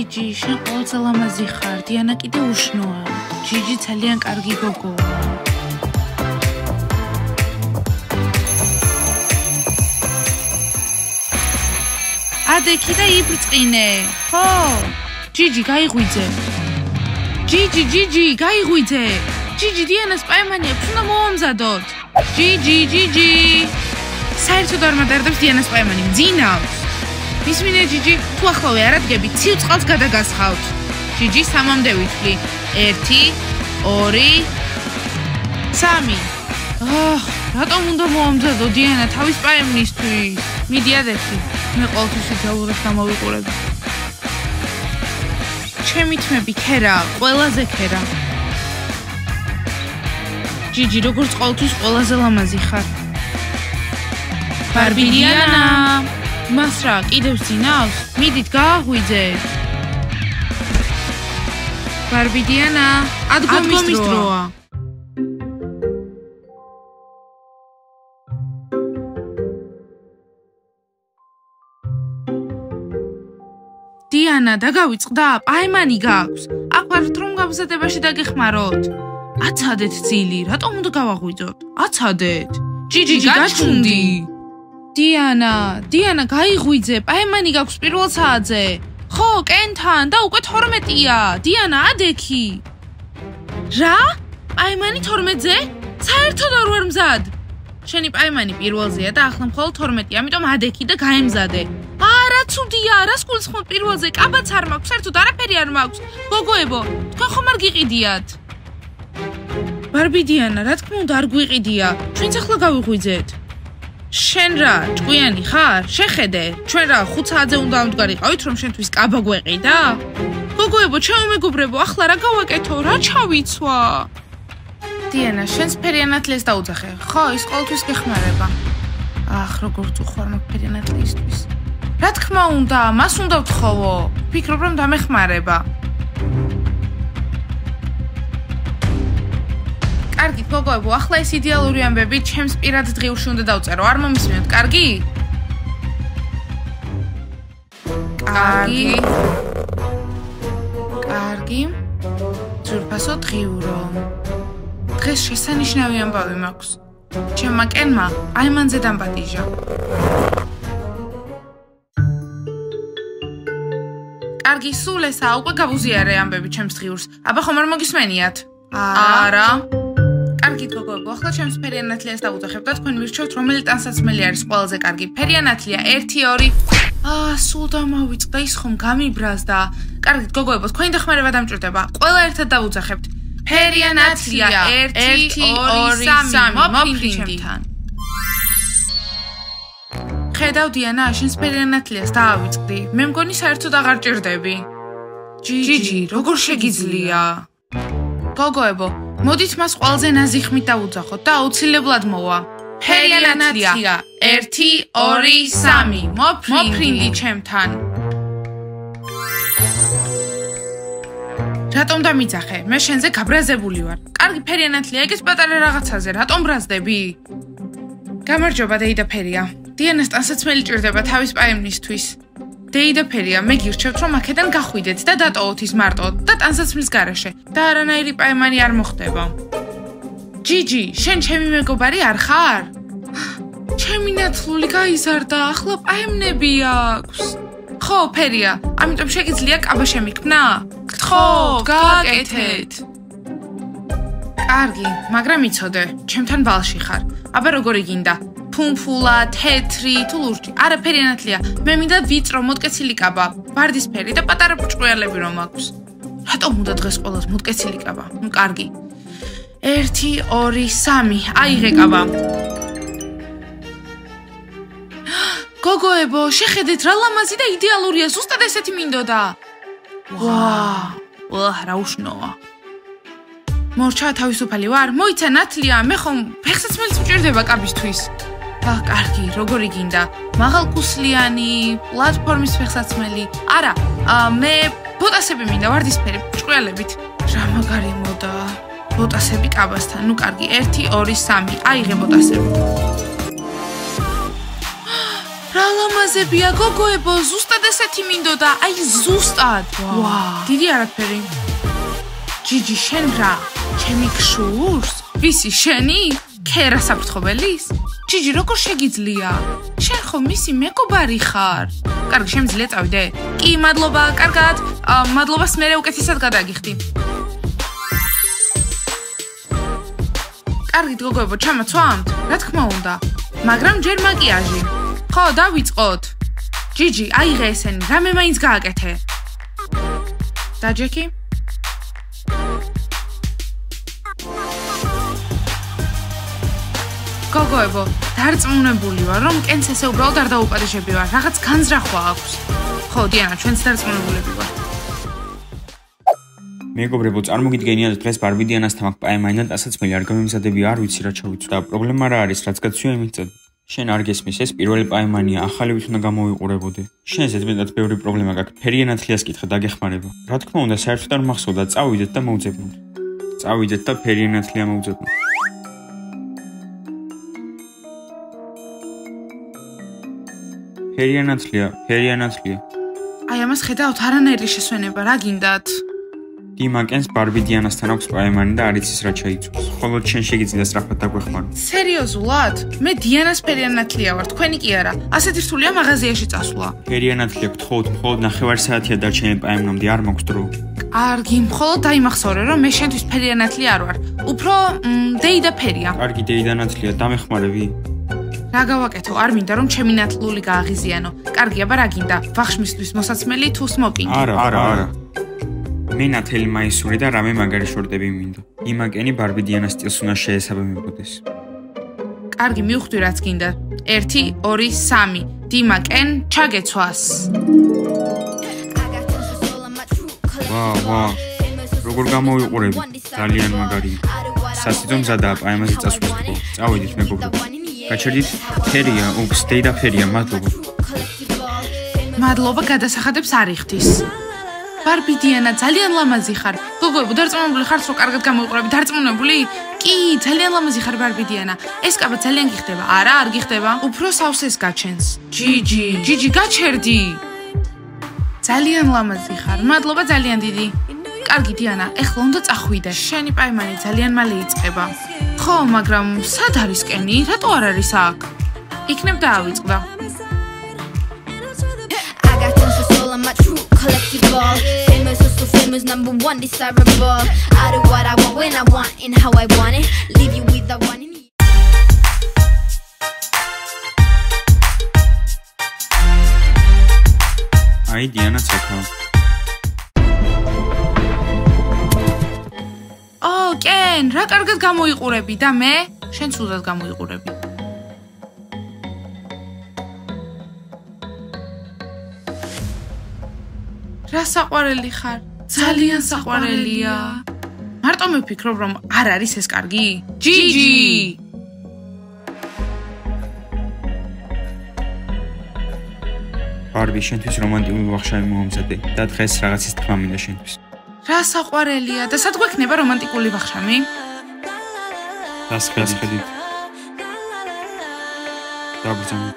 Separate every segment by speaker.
Speaker 1: ჯიჯი, შენ ყველაზე ლამაზი ხარ, დიანა კიდე უშნოა. ჯიჯი ძალიან კარგი გოგოა. ადექი და იბრძყინე. ხო? ჯიჯი, გაიღვიძე. ჯიჯი, გაიღვიძე. ჯიჯი, დიანას პაემანი აქვს, უნდა მოამზადოთ. ჯიჯი. საერთოდ არ მადარდებს დიანას პაემანი, მძინავს. მისმინე ჯიჯი, თუ ახლავე არ ადგები, ცივ წყალს გადაგასხავთ. ჯიჯი, 3-მდე ვითვლი. 1, 2, 3. რატომ უნდა მოამზადო დიანა თავის პაემნისთვის? მიდი ადექი, მე ყოველთვის ვიძალურებს გამოვიყურებ. ჩემი თმები ქერა, ყველაზე ქერა. ჯიჯი, როგორც ყოველთვის ყველაზე ლამაზი ხარ. ბარბი დიანა, მას რა, კიდევ ძინავს? მიდით გააღვიძეთ. ბარბი დიანა, ადგომის დროა. დიანა, დაგავიწყდა, პაემანი გაქვს. აქ ვართ რომ გამზადებაში დაგეხმაროთ. აცადეთ ძილი, რატომ უნდა გავაღვიძოთ? აცადეთ. ჯიჯი, გაჩუნდი. დიანა, გაიღვიძე, პაემანი გაქვს პირველ საათზე. ხო, კენთან და უკვე 12-ია. დიანა, ადექი. რა? პაემანი 12-ზე? საერთოდ არ ვარ მზად. შენი პაემანი პირველზეა და ახლა მხოლოდ 12, ამიტომ ადექი და გაემზადე. არა, ცუდია, რას გულისხმობ პირველზე? კაბაც არ მაქვს, საერთოდ არაფერი არ მაქვს. გოგოებო, თქვენ ხომ არ გიყიდიათ? ბარბი დიანა, რა თქმა უნდა არ გვიყიდია. ჩვენც ახლა გავიღვიძეთ. შენ რა, ჭკვიანი ხარ? შეხედე, ჩვენ რა 5 საათზე უნდა ამდგარიყავით, რომ შენთვის კაბა გვეყიდა? გოგოებო, ჩემომეგობრებო, ახლა რა გავაკეთო? რა ჩავიცვა? დიანა, შენს ფერიანათლეს დაუძახე. ხო, ის ყოველთვის გეხმარება. როგორც უყვარ მაგ ფერიანათლისთვის. რა თქმა უნდა, მას უნდა ვთხოვო. ვფიქრობ, რომ დამეხმარება. კარგით, გოგოებო, ახლა ეს იდეალური ამბები ჩემს პირად დღიურში უნდა დავწერო. არ მომისმენთ, კარგი? კარგი. ძვირფასო დღიურო. დღეს შესანიშნავი ამბავი მაქვს. ჩემმა კენმა პაემანზე დამპატიჟა. კარგი, სულ ესაა, უკვე გავუზიარე ამბები ჩემს დღიურს. აბა ხომ არ მოგისმენიათ? არა. კარგით, გოგოებო, ახლა ჩემს ფერიანათლიას დავუძახებ და თქვენ მირჩევთ, რომელი ტანსაცმელი არის ყველაზე კარგი. ფერიანათლია 1, 2. სულ დამავიწყდა, ის ხომ გამიბრაზდა. კარგით, გოგოებო, თქვენი დახმარება დამჭირდება. ყველა ერთად დავუძახებთ. ფერიანათლია 1, 2, 3. მოფრინდი. ხედავ დიანა, შენს ფერიანათლიას დაავიწყდი. მე მგონი საერთოდ აღარ ჭირდები. ჯიჯი, როგორ შეგიძლია? გოგოებო, მოდით მას ყველაზე ნაზიხმით დავუძახოთ და აუცილებლად მოვა. ფერიანათლია 1, 2, 3. მოფრინდი ჩემთან. რატომ დამიძახე? მე შენზე გაბრაზებული ვარ. კარგი ფერიანათლია, ეგეც პატარა რაღაცაზე, რატომ ბრაზდები? გამარჯობა, დეიდა ფერია. დიანას ტანსაცმელი ჭირდება თავის პაემნისთვის. დეიდა ფერია, მე გირჩევთ, რომ აქედან გახვიდეთ და დატოვოთ ის მარტო და ტანსაცმლის გარეშე და არანაირი პაემანი არ მოხდება. ჯიჯი, შენ ჩემი მეგობარი არ ხარ? ჩემი ნათლული გაიზარდა, ახლა პაემნები აქვს. ხო, ფერია, ამიტომ შეგიძლია კაბა შემიქმნა? გთხოვ, გააკეთეთ. კარგი, მაგრამ იცოდე, ჩემთან ვალში ხარ. აბა როგორი გინდა? ფუმფულა, თეთრი, თუ ლურჯი? არა, ფერიანათლია, მე მინდა ვიწრო, მოტკეცილი კაბა, ვარდისფერი და პატარა ბრჭყვიალები რომ აქვს. რატომ უნდა დღეს ყველას მოტკეცილი კაბა? ნუ კარგი. 1, 2, 3. აიღე კაბა. გოგოებო, შეხედეთ, რა ლამაზი და იდეალურია, ზუსტად ესეთი მინდოდა. ვაა, რა უშნოა. მორჩა, თავისუფალი ვარ? მოიცა ნათლია, მე ხომ ფეხსაცმელიც მჭირდება კაბისთვის. კარგი, როგორი გინდა? მაღალკუსლიანი, პლატფორმის ფეხსაცმელი? არა, მე ბოტასები მინდა, ვარდისფერი, ბრჭყვიალებით. რა მაგარი მოდა. ბოტასები კაბასთან. ნუ კარგი, 1, 2, 3. აიღე ბოტასები. რა ლამაზებია გოგოებო, ზუსტად ესეთი მინდოდა, აი ზუსტად. ვა, დიდი არაფერი. ჯიჯი, შენ რა? ჩემი ქშურს? ვისი შენი? ქერა საფრთხობელის? ჯიჯი, როგორ შეგიძლია? შენ ხო მისი მეგობარი ხარ? კარგი, შემიძლია წავიდე? კი, მადლობა, კარგად. მადლობას მერე უკეთესად გადაგიხდი. კარგით გოგოებო, ჩამოცვამთ? რა თქმა უნდა. მაგრამ ჯერ მაკიაჟი. ხო, დავიწყოთ. ჯიჯი, აიღე ესენი, რამე მაინც გააკეთე. და ჯეკი? გოგოებო, დარწმუნებული ვარ, რომ კენს ესე უბრალოდ არ დაუპატეჟები ვარ, რაღაც განზრახვა აქვს. ხო, დიანა, ჩვენც დარწმუნებულები ვარ.
Speaker 2: მეგობრებო, წარმოგიდგენიათ დღეს ბარბიდიანასთან აქ პაემაინად, ასაც მე არ გამიმზადები, არ ვიცი რა ჩავიცვა. და პრობლემა რა არის, რაც გაცვია იმით წად. შენ არ გესმის, ეს პირველი პაემანია, ახალივით უნდა გამოვიყურებოდე. შენ ზედმეტად ბევრი პრობლემა გაქვს, ფერიანათლიას კითხე დაგეხმარება. რა თქმა უნდა, საერთოდ არ მახსოვდა, წავიდეთ და მოვძებნოთ. წავიდეთ და ფერიანათლია მოვძებნოთ. ფერიანათლია.
Speaker 1: აი ამას ხედავთ, არანაირი შესვენება, რა გინდათ?
Speaker 2: დიმა კენს ბარბიდიანასთან აქვს პაემანი და არ იცის რა ჩაიწვევს. ხოლო შენ შეგიძლია სწრაფად დაგვეხმარო.
Speaker 1: სერიოზულად? მე დიანას ფერიანათლია ვარ, თქვენი კი არა. ასეთი რთულია მაღაზიაში წასვლა.
Speaker 2: ფერიანათლია გთხოვთ, მხოლოდ 9 საათია დარჩენილი პაემნამდე, არ მაქვს დრო.
Speaker 1: კარგი, მხოლოდ დაიმახსოვრე, რომ მე შენთვის ფერიანათლია არ ვარ. უფრო დეიდა ფერია.
Speaker 2: კარგი, დეიდანათლია, დამეხმარები?
Speaker 1: რა გავაკეთო? არ მინდა რომ ჩემი ნათლული გააღიზიანო. კარგი, აბა რა გინდა? ვახშმისთვის მოსაცმელი თუ სმოკინგი?
Speaker 2: არა. მე ნათელი მაისური და რამე მაგარი შორტები მინდა. იმაკენი ბარბიდიანას სტილს უნდა შეესაბამებოდეს.
Speaker 1: კარგი, მივხვდი რაც გინდა. 1, 2, 3. დიმაკენ, ჩაგეცვას.
Speaker 2: ვა. როგორ გამოვიყურები? ძალიან მაგარია. სასიძო მზადაა პაემაზე წასვლის დრო. წავედით მეგობრებო. გაჩერდით ფერია, უქს დეიდა ფერია, მადლობა.
Speaker 1: მადლობა გადასახადებს არ იხდის. ბარბიდიანა, ძალიან ლამაზი ხარ. გოგოებო, დარწმუნებული ხართ, რომ კარგად გამოიყურები? დარწმუნებული? კი, ძალიან ლამაზი ხარ ბარბიდიანა. ეს კაბა ძალიან გიხდება. არა, არ გიხდება. უფრო სავსეს გაჩენს. ჯიჯი, გაჩერდი. ძალიან ლამაზი ხარ. მადლობა ძალიან დიდი. კარგი დიანა, ეხლა უნდა წახვიდე. შენი პაემანი ძალიან მალე იწყება. ხო, მაგრამ სად არის კენი? რატო არ არის აქ? იქნებ დაავიწყდა. Famous number 1 desirable. I do what I want when I want and how I want it. Leave you with the one in you.
Speaker 2: აი დიანა ცეკა.
Speaker 1: კენ, რა კარგად გამოიყურები და მე? შენ ცუდად გამოიყურები. რა საყვარელი ხარ? ძალიან საყვარელია. მარტო მიფიქრობ, რომ არ არის ეს კარგი? ჯიჯი!
Speaker 2: ბარბი, შენთვის რომანტიკული ვახშამი მომზადე და დღეს რაღაცის თქმა მინდა შენთვის.
Speaker 1: რა საყვარელია და სად გვექნება რომანტიკული ვახშამი?
Speaker 2: დასხედით. დაგრძნო.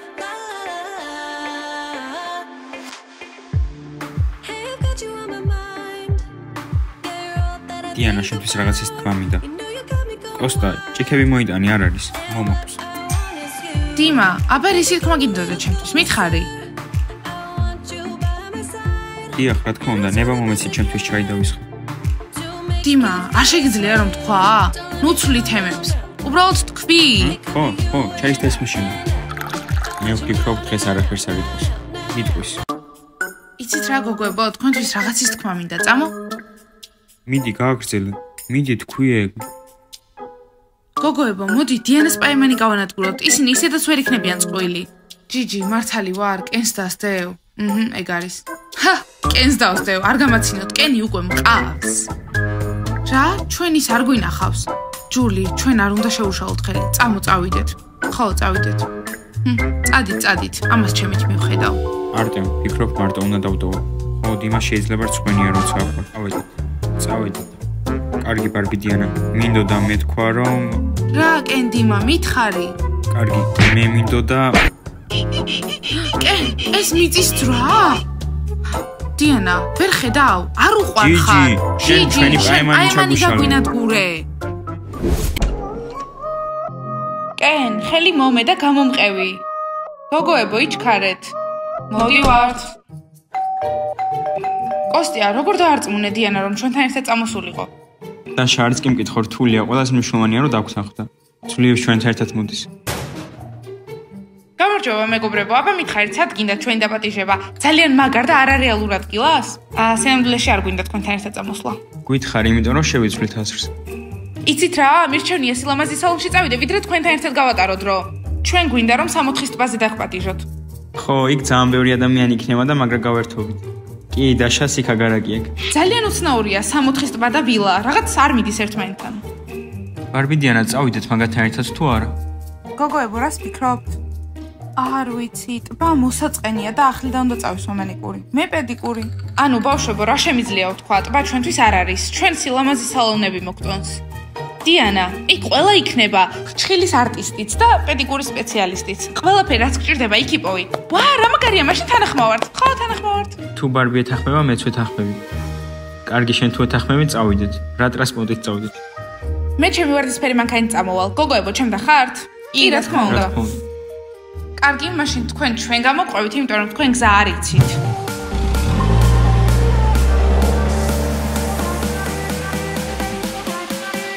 Speaker 2: დიანა, შენთვის რაღაცის თქმა მინდა. კოსტა, ჭიქები მოიტანი, არ არის. მომაქვს.
Speaker 1: დიმა, აბა რისი თქმა გინდოდა ჩემთვის? მითხარი.
Speaker 2: დიახ, რა თქმა უნდა, ნება მომეცი ჩემთვის ჩაი დავისხო.
Speaker 1: დიმა, არ შეგიძლია რომ თქვა? ნუ ცვლი თემებს. უბრალოდ თქვი.
Speaker 2: ხო, ჩაის თესმის შემდეგ. მე ვფიქრობ, დღეს არაფერს არ იტყვის. მიტყვის.
Speaker 1: იცით რა გოგოებო, თქვენთვის რაღაცის თქმა მინდა, წამო?
Speaker 2: მიდი გააგრძელე. მიდი თქვიე.
Speaker 1: გოგოებო, მოდი დიანას პაემანი გავანადგუროთ. ისინი ისედაც ვერ იქნებიან წყვილი. ჯიჯი, მართალი ვარ, კენს დასდევ. ეგ არის. კენს დავსდევ, არ გამაცინოთ, კენი უკვე მყავს. რა? ჩვენის არ გვინახავს. ჯული, ჩვენ არ უნდა შევუშალოთ ხელი. წავიდეთ. ხო, წავიდეთ. წადით, ამას ჩემით მივხედავ.
Speaker 2: არტემ, ფიქრობ მარტო უნდა დავტოვო. ო, დიმა შეიძლება რცხვენია როცა ავყავ. წავედით. კარგი ბარბიდიანა, მინდოდა მეთქვა რომ
Speaker 1: რა კენ დიმა, მითხარი?
Speaker 2: კარგი, მე მინდოდა
Speaker 1: კენ, ეს მიწის დროა? დიანა, ვერ ხედავ? არ უყვარ ხარ.
Speaker 2: ჩვენი
Speaker 1: პაიმანი გაგვინადგურე. კენ, ხელი მომე და გამომყევი. გოგოებო, იჩქარეთ. მოდივართ. კოსტია, როგორ დაარწმუნე დიანა, რომ ჩვენთან ერთად წამოსულიყო?
Speaker 2: და შარიც კი მკითხო რთულია, ყველაზე მნიშვნელოვანია რომ დაგვსახდა. ცვლილებს ჩვენთან ერთად მოდის.
Speaker 1: გამარჯობა მეგობრებო, აბა მითხარით, სად გინდა ჩვენი დაპატიჟება? ძალიან მაგარ და არარეალურ ადგილას? სინამდვილეში არ გვინდა თქვენთან ერთად წამოსვლა.
Speaker 2: გითხარ, იმიტომ რომ შევიცვლით აზრს.
Speaker 1: იცით რა, მირჩევნია სილამაზის სალონში წავიდე, ვიდრე თქვენთან ერთად გავატარო დრო. ჩვენ გვინდა რომ 60-ის ტბაზე დაგვპატიჟოთ.
Speaker 2: ხო, იქ ძალიან ბევრი ადამიანი იქნება და მაგრა გავერთობით. კი, დაშას იქ აგარაკი ეგ.
Speaker 1: ძალიან უცნაურია 60-ის ტბა და ვილა, რაღაც არ მიდის ერთმანეთთან.
Speaker 2: ბარბიდიანა, წავიდეთ მაგათთან ერთად თუ არა?
Speaker 1: გოგოებო, რას ფიქრობთ? არ ვიცი, ტბა მოსაწყენია და ახლიდან უნდა წავისვა მანიკური. მე პედიკური. ანუ ბავშვებო, რა შემიძლია ვთქვა, ტბა ჩვენთვის არ არის. ჩვენ სილამაზის სალონები მოგწონს. დიანა, იქ ყველა იქნება, ჭხილის არტისტიც და პედიკურის სპეციალისტიც. ყველაფერი რაც გჭირდება იქ იპოვი. ვა, რა მაგარია, მაშინ თანახმავართ. ხო, თანახმავართ.
Speaker 2: თუ ბარბი ეთახმება, მეც ვეთახმები. კარგი, შენ თუ ეთახმები, წავიდეთ. რა ტრანსპორტით წავიდეთ?
Speaker 1: მე ჩემი ვარდისფერი მანქანით წამოვალ. გოგოებო, ჩემ დახართ? კი, რა თქმა უნდა. კარგი, მაშინ თქვენ ჩვენ გამოყვებით, იმიტომ რომ თქვენ გზა არ იცით.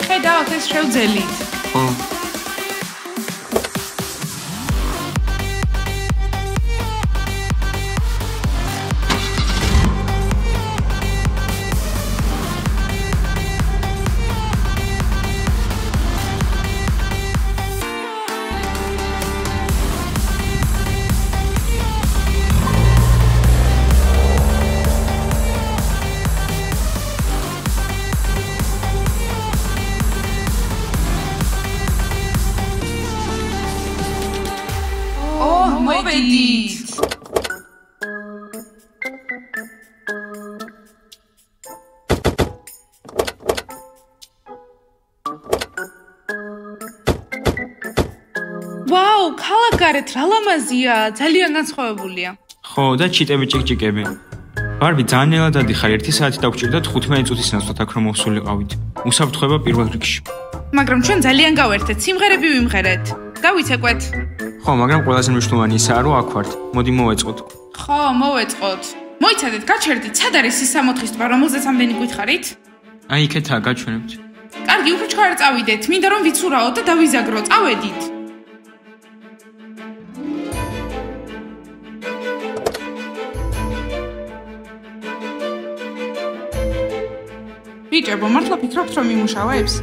Speaker 1: ხედავთ ეს შევძელით.
Speaker 2: ხო.
Speaker 1: მოვედით. ვაუ, ქალაქგარეთ რა ლამაზია, ძალიან განსხვავებულია.
Speaker 2: ხო, და ჩიტები ჭიკჭიკები. ბარბი, ძალიან ნელა დადიხარ, 1 საათი დაგჭირდა 15 წუთის ნაცვლად აქ რომ მოსულიყავით. უსაფრთხოება პირველ რიგში.
Speaker 1: მაგრამ ჩვენ ძალიან გავერთეთ, სიმღერები ვიმღერეთ. დავიცეკვეთ.
Speaker 2: ხო, მაგრამ ყველაზე მნიშვნელოვანი ისაა, რომ აქ ვართ. მოდი მოვეწყოთ.
Speaker 1: ხო, მოვეწყოთ. მოიცადეთ, გაჩერდით, სად არის ის 60-ის ტბა, რომელზეც ამდენი გითხარით?
Speaker 2: აი, იქეთაა, გაჩვენებთ.
Speaker 1: კარგი, უფრო ჩქარ წავიდეთ. მინდა რომ ვიცურაოთ და დავიზაგრო, წავედით. ბიჭებო, მართლა ფიქრობთ რომ იმუშავებს?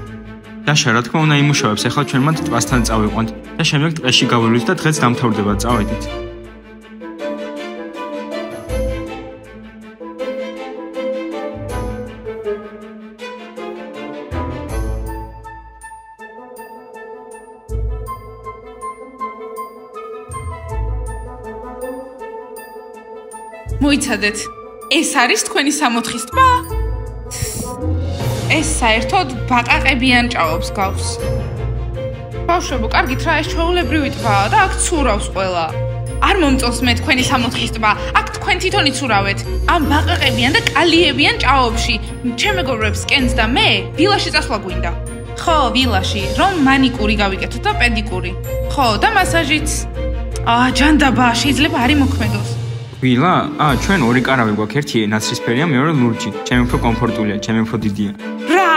Speaker 2: დაშა, რა თქმა უნდა იმუშავებს, ახლა ჩვენ მათ ტბასთან წავიყვანთ და შემდეგ ტყეში გავივლით და დღეც დამთავრდება, წავედით.
Speaker 1: მოიცადეთ, ეს არის თქვენი 60-ის ტბა? ეს საერთოდ ბაყაყებიან ჭაობს გავს. ბავშვებო, კარგით რა, ეს ჩვეულებრივი ტბაა და აქ ცურავს ყველა. არ მომწონს მე თქვენი 60-ის ტბა. აქ თქვენ თვითონ იცურავეთ. ამ ბაყაყებიან და კალიებიან ჭაობში. ჩემ მეგობრებს კენს და მე ვილაში წასვლა გვინდა. ხო, ვილაში, რომ მანიკური გავიკეთოთ და პედიკური. ხო, და მასაჟიც. ჯანდაბა, შეიძლება არ იმოქმედოს.
Speaker 2: ვილა? ჩვენ ორი კარავი გვაქვს, ერთი ნაცრისფერია, მეორე ლურჯი. ჩემი უფრო კომფორტულია, ჩემი უფრო დიდია.
Speaker 1: რა?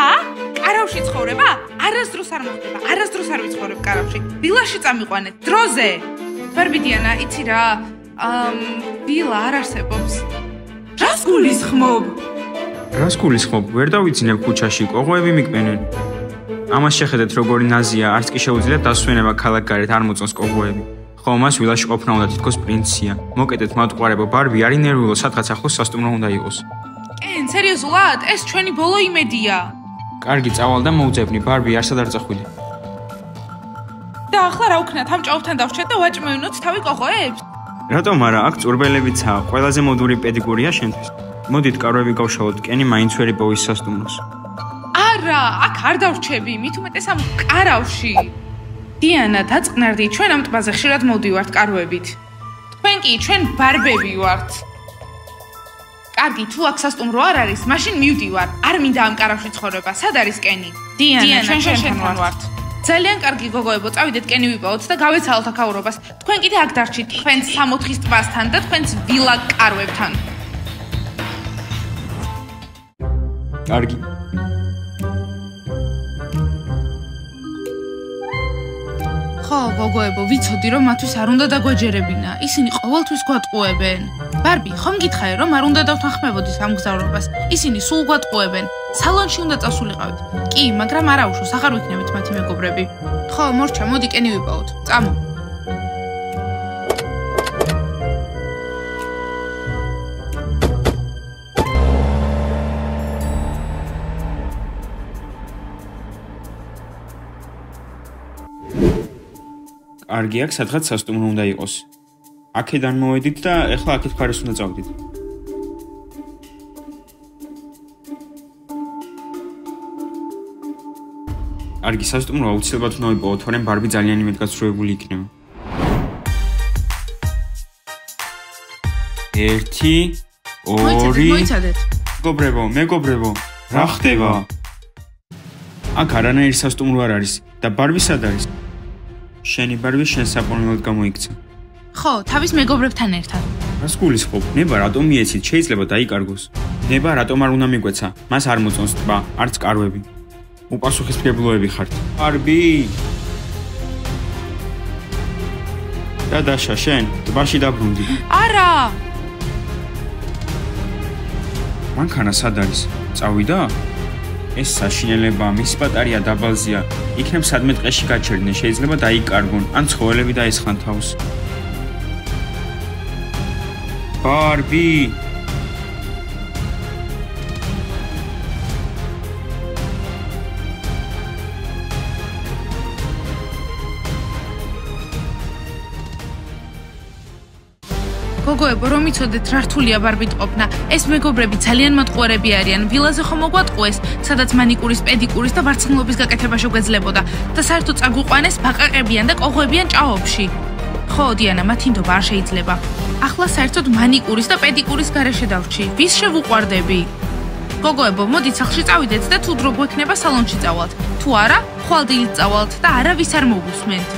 Speaker 1: კარავში ცხოვრება? არასდროს არ მოხდება. არასდროს არ ვიცხოვრებ კარავში. ვილაში წამიყვანეთ დროზე. ბარბიდიანა, იცი რა? ვილა არ არსებობს. რას გულისხმობ?
Speaker 2: რას გულისხმობ? ვერ დავიცინებ ქუჩაში, კოღოები მიკბენენ. ამას შეხედეთ როგორი ნაზია, არც კი შეუძლია დასვენება ქალაქგარეთ, არ მოწონს კოღოები. ხო, მას ვილაში ყოფნა უნდა თითქოს პრინცია. მოკეტეთ მათყუარებო, ბარბი არ ინერვიულო, სადღაც ახლოს სასტუმრო უნდა იყოს.
Speaker 1: კენ, სერიოზულად? ეს ჩვენი ბოლო იმედია.
Speaker 2: კარგი, წავალ და მოვძებნი, ბარბი არსად არ წახვიდე.
Speaker 1: და ახლა რა ვქნათ, ამ ჭაობთან დავშეთ და ვაჭმევინოთ თავი კოღოებს?
Speaker 2: რატომ არა, აქ წურბელებიცაა, ყველაზე მოდური პედიკურია შენთვის. მოდით, კაროები გავშალოთ, კენი მაინც ვერ იპოვის სასტუმროს.
Speaker 1: არა, აქ არ დავრჩები, მით უმეტეს ამ კარავში. დიანა, დაწყნარდი, ჩვენ ამ ტბაზე ხშირად მოვდივართ კაროებით. თქვენ კი ჩვენ ბარბები ვართ. კარგი, თუ აქ სასტუმრო არ არის, მაშინ მივდივარ. არ მინდა ამ კარავში ცხოვრება. სად არის კენი? დიანა, ჩვენ შენთან ვართ. ძალიან კარგი გოგოებო, წავიდეთ კენი ვიპოვოთ და გავეცალოთ აქაურობას. თქვენ კიდე აქ დარჩით, თქვენს 64-ის ტბასთან და თქვენს ვილა კარვებთან.
Speaker 2: კარგი.
Speaker 1: ხო, გოგოებო, ვიცოდი რომ მათთვის არ უნდა დაგვეჯერებინა. ისინი ყოველთვის გვატყუებენ. ბარბი, ხომ გითხარი რომ არ უნდა დავთანხმებოდი სამგზავრობას? ისინი სულ გვატყუებენ. სალონში უნდა წასულიყავით. კი, მაგრამ არა უშოს, აღარ ვიქნებით მათი მეგობრები. ხო, მორჩა, მოდი კენი ვიპოვოთ. წამო.
Speaker 2: კარგი, აქ სადღაც სასტუმრო უნდა იყოს. აქედან მოვედით და ეხლა აქეთ მხარეს უნდა წავდით. კარგი, სასტუმრო აუცილებლად უნდა ვიპოვოთ, თორემ ბარბი ძალიან იმედგაცრუებული იქნება. 1 2
Speaker 1: მოიცადეთ.
Speaker 2: მეგობრებო, რა ხდება? აქ არანაირი სასტუმრო არ არის და ბარბი სად არის? შენი ბარბი შენ საპონელად გამოიქცა.
Speaker 1: ხო, თავის მეგობრებთან ერთად.
Speaker 2: რას გულისხმობ? ნება რატომ მიეცით? შეიძლება დაიკარგოს. ნება რატომ არ უნდა მიგვეცა? მას არ მოწონს ტბა, არც კარვები. უპასუხისმგებლოები ხართ. ბარბი! და დაშა შენ ტბაში დაბრუნდი.
Speaker 1: არა!
Speaker 2: მანქანა სად არის? წავიდა? ეს საშინელება, მის ბატარია დაბალზეა. იქნებ სადმე ტყეში გაჩერდნენ, შეიძლება დაიკარგონ, ან ცხოველები დაესხან თავს. ბარბი!
Speaker 1: გოგოებო, რომ იცოდეთ რა რთულია ბარბით ყოფნა. ეს მეგობრები ძალიან მოტყუარები არიან. ვილაზე ხომ მოგვატყუეს, სადაც მანიკურის, პედიკურის და ვარცხნილობის გაკეთება შეგვეძლებოდა და საერთოდ წაგვიყვანეს ბაყაყებიან და ყოღვებიან ჭაობში. ხო, დიანა, მათი ნდობა არ შეიძლება. ახლა საერთოდ მანიკურის და პედიკურის გარეშე დავრჩი. ვის შევუყვარდები? გოგოებო, მოდით სახლში წავიდეთ და თუ დრო გვექნება სალონში წავალთ. თუ არა, ხვალდილით წავალთ და არავის არ მოგუსმენთ.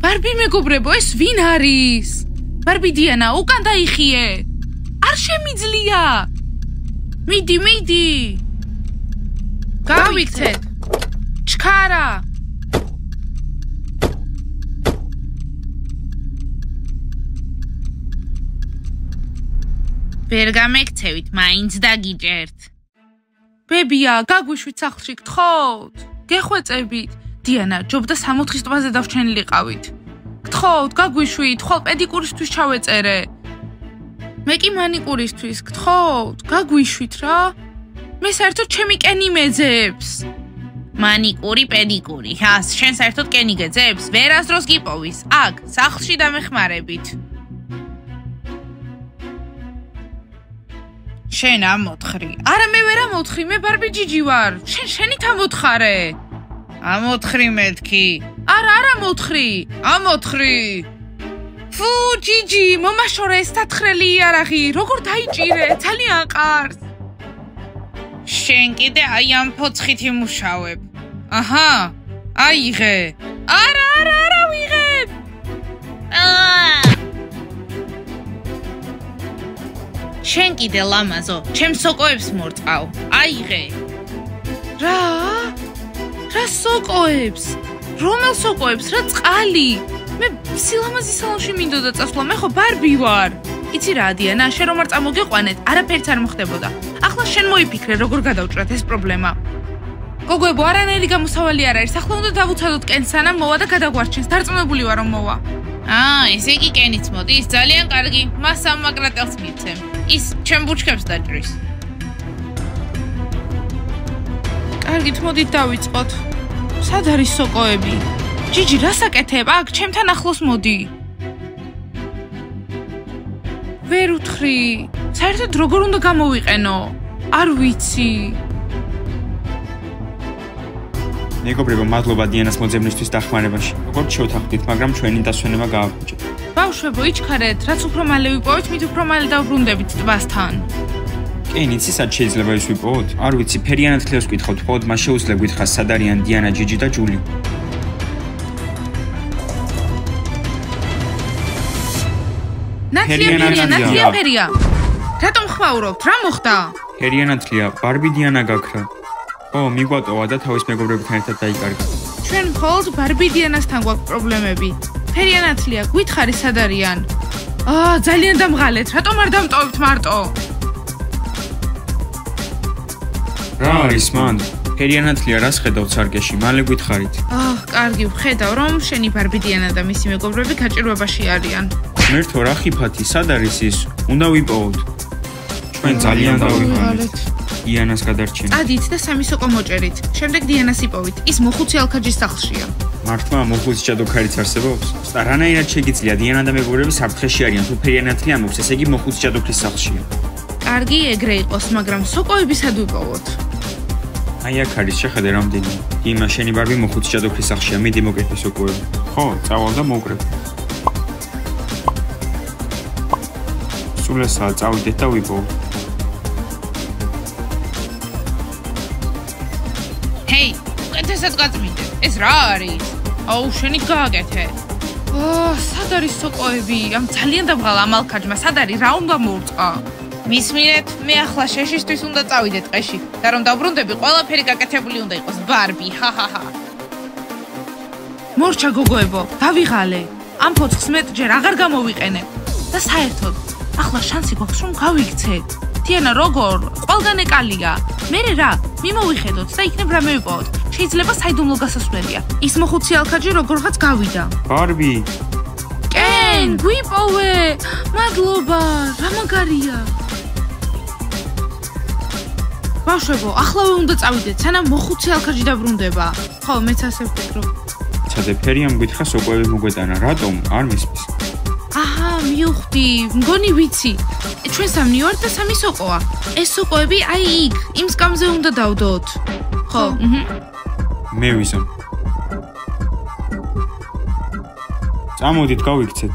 Speaker 1: ბარბი მეგობრებო, ეს ვინ არის? ბარბი დიანა, უკან დაიხიე. არ შემიძლია. მიდი. გავიქცეთ. ჩქარა. ვერ გამექცევით, მაინც დაგიჭერთ. ბებია, გაგვიშვით სახლში, გთხოვთ. გეხვეწებით. დიანა, ჯობდა 64-ის ტბაზე დავჩენილიყავით. გთხოვთ, გაგვიშვით, ხვალ პედიკურისთვის ჩავეწერე. მე კი მანიკურისთვის, გთხოვთ, გაგვიშვით რა. მე საერთოდ ჩემი კენი მეძებს. მანიკური, პედიკური. შენ საერთოდ კენი გეძებს? ვერასდროს გიპოვის. აქ, სახლში დამეხმარებით. შენ ამოთხრი. არა, მე ვერ ამოთხრი, მე ბარბი ჯიჯი ვარ. შენით ამოთხარე. ამოთხრი მეთქი. არა ამოთხრი. ამოთხრი. ფუ, ჯიჯი, მომაშორე ეს თათხრელი იარაღი, როგორ დაიჭირე, ძალიან ყარს. შენ კიდე აი ამ ფოცხით იმუშავებ. აჰა, აიღე. არა, ვიღებ. შენ კიდე ლამაზო, ჩემს სოკოებს მორწავ. აიღე. რა სოკოებს? რომელ სოკოებს? რა წყალი? მე სილამაზი სალონში მინდოდა წასვლა, მე ხო ბარბი ვარ. იცი რა, დიანა, შენ რომ არ წამოგეყვანეთ, არაფერიც არ მოხდებოდა. ახლა შენ მოიფიქრე, როგორ გადავჭრათ ეს პრობლემა. გოგოებო, არანაირი გამოსავალი არ არის. ახლა უნდა დავუცადოთ კენს, სანამ მოვა და გადაგვარჩენს. დარწმუნებული ვარ, რომ მოვა. ესე იგი კენიც მოდის, ძალიან კარგი. მას სამაგრატელს მიცემ. ის ჩემ ბუჩქებს დაჭრის. კარგით, მოდით დავიწყოთ. სად არის სოკოები? ჯიჯი, რას აკეთებ? აქ, ჩემთან ახლოს მოდი. ვერ უთხრი. საერთოდ როგორ უნდა გამოვიყენო? არ ვიცი.
Speaker 2: მეგობრებო, მადლობა დიანას მოძებნისთვის დახმარებაში. როგორც შევთანხმდით, მაგრამ ჩვენი დასვენება გააგვიჭეთ.
Speaker 1: ბავშვებო, იჩქარეთ, რაც უფრო მალე ვიპოვეთ, მით უფრო მალე დავბრუნდებით ტბასთან.
Speaker 2: კი, იცი, სად შეიძლება ის ვიპოვოთ? არ ვიცი, ფერიანად ხლევს გითხავთ, ხოლოდ მას შეუძლია გითხრას, სად არიან დიანა, ჯიჯი და ჯული.
Speaker 1: ნათლია ფერია. რატომ ხმაურობთ? რა მოხდა?
Speaker 2: ფერიანათლია, ბარბი დიანა გაქრა. ო, მიგვატოვა და თავის მეგობრებთან ერთად დაიკარგა.
Speaker 1: ჩვენ მხოლოდ ბარბი დიანასთან გვაქვს პრობლემები. ფერიანათლია, გითხარი სად არიან? ძალიან დამღალეთ, რატომ არ დამტოვებთ მარტო?
Speaker 2: რა არის მან? ფერიანათლია, რას ხედავთ სარკეში? მალე გითხარით.
Speaker 1: კარგი, ვხედავ, რომ შენი ბარბი დიანა და მისი მეგობრები გაჭირვებაში არიან.
Speaker 2: მერთო, რა ხიფათი, სად არის ის? უნდა ვიპოვოთ. ჩვენ ძალიან დავიღალეთ. დიანას გადარჩენა.
Speaker 1: წადით და სამი სოკო მოჭერით. შემდეგ დიანას იპოვით. ის მოხუცი ალქაჯის სახლშია.
Speaker 2: მართლა მოხუცი ჭადოქარიც არსებობს? რანაირად შეგიძლია დიანა და მეგობრები საფრთხეში არიან, თუ ფერიანათლია მოხს, ესე იგი მოხუცი ჭადოქრის სახლშია.
Speaker 1: კარგი, ეგრე იყოს, მაგრამ სოკოები სად ვიპოვოთ?
Speaker 2: აი აქ არის, შეხედე რამდენია. იმა, შენი ბარბი მოხუცი ჭადოქრის სახლშია, მიდი მოკეთე სოკოები. ხო, წავალ და მოკრებ. სულ ესაა, წავიდეთ და ვიპოვოთ.
Speaker 1: ჰეი, უკეთესად გაწმინდეთ. ეს რა არის? აუ, შენი გააკეთე. სად არის სოკოები? ამ ძალიან დამღალა ამ ალქაჯმა, სად არის? რა უნდა მოურწყა? მისმინეთ, მე ახლა შეშისთვის უნდა წავიდე ტყეში და რომ დავბრუნდები, ყველაფერი გაკეთებული უნდა იყოს. ბარბი, ჰაჰაჰა. მორჩა გოგოებო, დავიღალე. ამ ფოცხს მეტჯერ აღარ გამოვიყენებ. და საერთოდ, ახლა შანსი გვაქვს რომ გავიქცეთ. დიანა როგორ? ყველგან ეკალია. მერე რა? მიმოვიხედოთ და იქნებ რა მივიპოვოთ. შეიძლება საიდუმლო გასასვლელია. ის მოხუცი ალქაჯი როგორღაც გავიდა.
Speaker 2: ბარბი.
Speaker 1: კენ, გვიპოვე. მადლობა, რა მაგარია. ბავშვებო, ახლავე უნდა წავიდეთ, სანამ მოხუცი ალქაჯი დაბრუნდება. ხო, მეც ასე ვფიქრობ.
Speaker 2: ცადე ფერიამ გითხრა სოკოები მოგვეტანა, რატომ? არ მისმის.
Speaker 1: აჰა, მივხვდი, მგონი ვიცი. ჩვენ სამნი ვართ და სამი სოკოა. ეს სოკოები აი იქ, იმ სკამზე უნდა დავდოთ. ხო,
Speaker 2: მე ვიზამ. წამოდით გავიქცეთ.